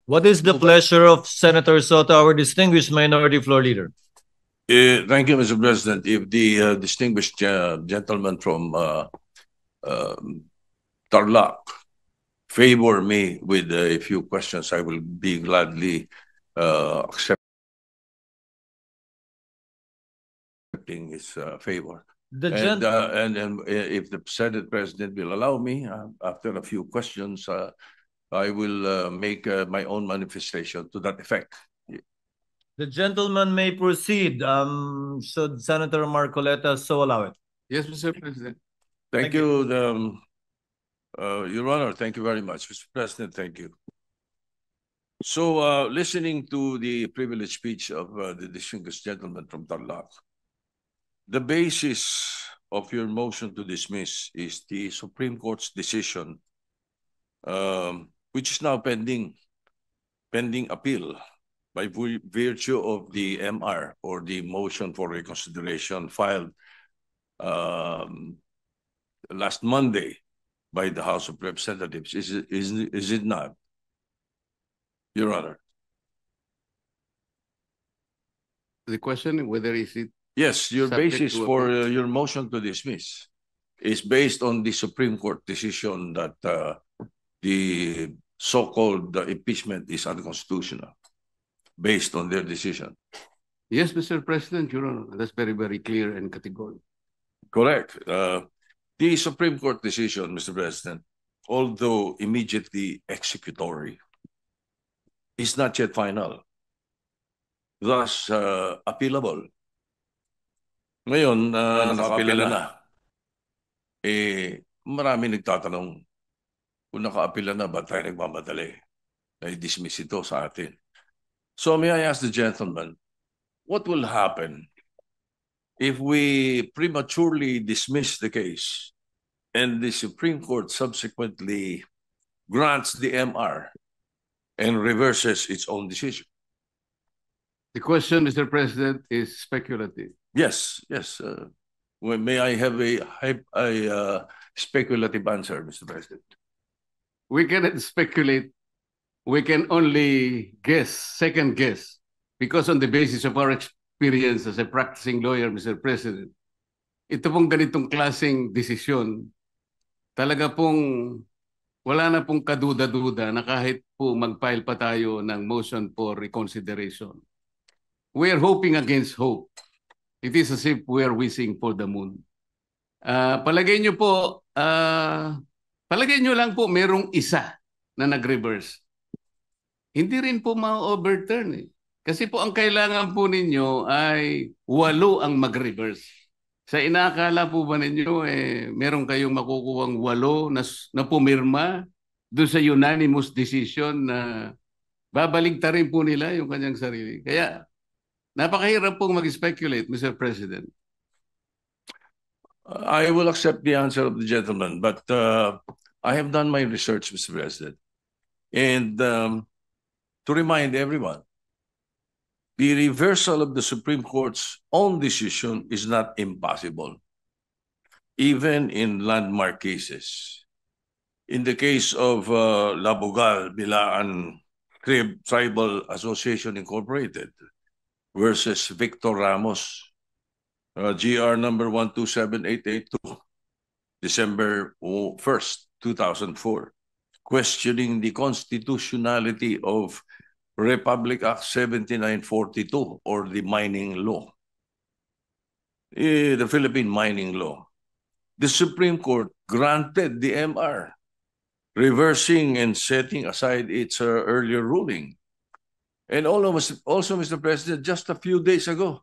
What is the pleasure of Senator Soto, our distinguished Minority Floor Leader? Thank you, Mr. President. If the distinguished gentleman from Tarlac favor me with a few questions, I will be gladly accepting his favor. And if the Senate President will allow me, after a few questions, I will make my own manifestation to that effect. The gentleman may proceed. Should Senator Marcoleta so allow it? Yes, Mr. President. Thank you, Your Honor. Thank you very much, Mr. President. Thank you. So, listening to the privileged speech of the distinguished gentleman from Tarlac, the basis of your motion to dismiss is the Supreme Court's decision, which is now pending appeal by virtue of the MR, or the motion for reconsideration, filed last Monday by the House of Representatives. Is it not, Your Honor? The question whether is it... Yes, your basis for your motion to dismiss is based on the Supreme Court decision that the so-called impeachment is unconstitutional, based on their decision. Yes, Mr. President, Your Honor. That's very, very clear and categorical. Correct. The Supreme Court decision, Mr. President, although immediately executory, is not yet final, thus appealable. Ngayon, naka-apila na. Marami nagtatanong, kung naka-apila na, ba't tayo nagmamadali? I-dismiss ito sa atin. So may I ask the gentleman, what will happen if we prematurely dismiss the case and the Supreme Court subsequently grants the MR and reverses its own decision? The question, Mr. President, is speculative. Yes. May I have a speculative answer, Mr. President? We cannot speculate. We can only guess, second guess, because on the basis of our experience as a practicing lawyer, Mr. President, ito pong ganitong klaseng desisyon, talaga pong wala na pong kaduda-duda na kahit po mag-file pa tayo ng motion for reconsideration. We are hoping against hope. It is as if we are wishing for the moon. Palagay nyo lang po merong isa na nag-reverse. Hindi rin po ma-overturn eh. Kasi po ang kailangan po ninyo ay 8 ang mag-reverse. Sa inaakala po ba ninyo meron kayong makukuhang 8 na pumirma doon sa unanimous decision na babaligtarin po nila yung kanyang sarili. Kaya napakahirap pong mag-speculate, Mr. President. I will accept the answer of the gentleman, but I have done my research, Mr. President. And to remind everyone, the reversal of the Supreme Court's own decision is not impossible, even in landmark cases. In the case of Labogal, Bilaan Tribal Association Incorporated versus Victor Ramos, GR number 127882, December 1st, 2004, questioning the constitutionality of Republic Act 7942, or the mining law, the Philippine mining law. The Supreme Court granted the MR, reversing and setting aside its earlier ruling. And also, Mr. President, just a few days ago,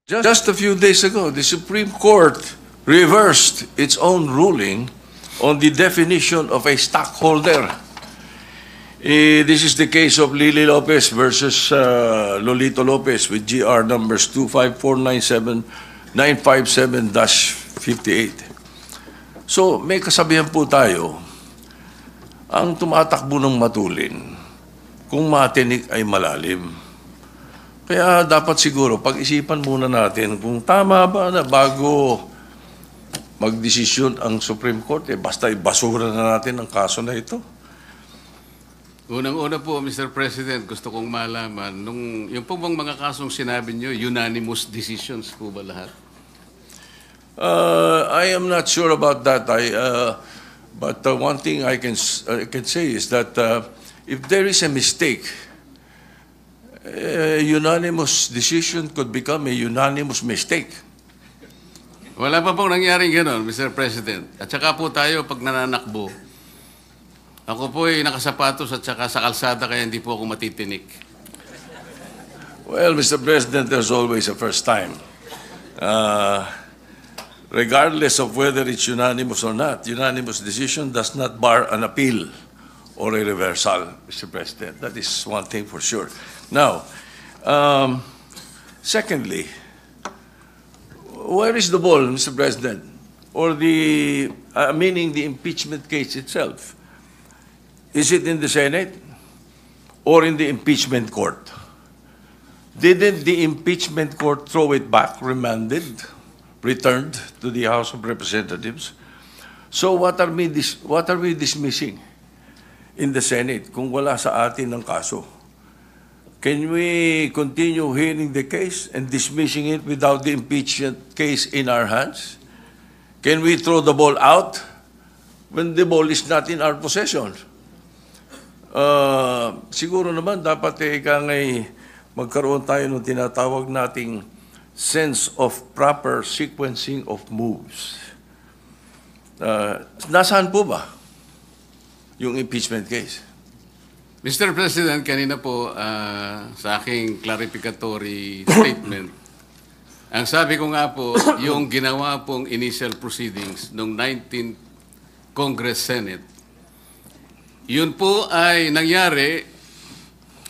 the Supreme Court reversed its own ruling on the definition of a stockholder. This is the case of Lily Lopez versus Lolito Lopez with GR numbers 25497-957-58. So may kasabihan po tayo, ang tumatakbo ng matulin, kung matinik ay malalim. Kaya dapat siguro pag-isipan muna natin kung tama ba na bago magdesisyon ang Supreme Court, basta ibasura na natin ang kaso na ito. Unang-una po, Mr. President, gusto kong malaman, yung po bang mga kasong sinabi nyo, unanimous decisions po ba lahat? I am not sure about that. But one thing I can say is that if there is a mistake, a unanimous decision could become a unanimous mistake. Wala pa pong nangyaring gano'n, Mr. President. At saka po tayo, pag nananakbo, ako po ay nakasapatos at saka sa kalsada kaya hindi po ako matitinik. Well, Mr. President, there's always a first time. Regardless of whether it's unanimous or not, unanimous decision does not bar an appeal or a reversal, Mr. President. That is one thing for sure. Now, secondly, where is the ball, Mr. President? Or meaning the impeachment case itself? Is it in the Senate or in the impeachment court? Didn't the impeachment court throw it back, remanded, returned to the House of Representatives? So what are we dismissing in the Senate kung wala sa atin ng kaso? Can we continue hearing the case and dismissing it without the impeachment case in our hands? Can we throw the ball out when the ball is not in our possession? Siguro naman dapat magkaroon tayo ng tinatawag nating sense of proper sequencing of moves. Nasaan po ba yung impeachment case? Mr. President, kanina po sa aking clarificatory statement, ang sabi ko nga po, yung ginawa pong initial proceedings noong 19th Congress Senate, yun po ay nangyari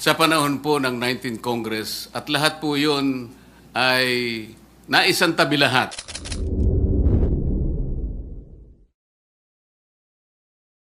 sa panahon po ng 19th Congress at lahat po yun ay naisantabi lahat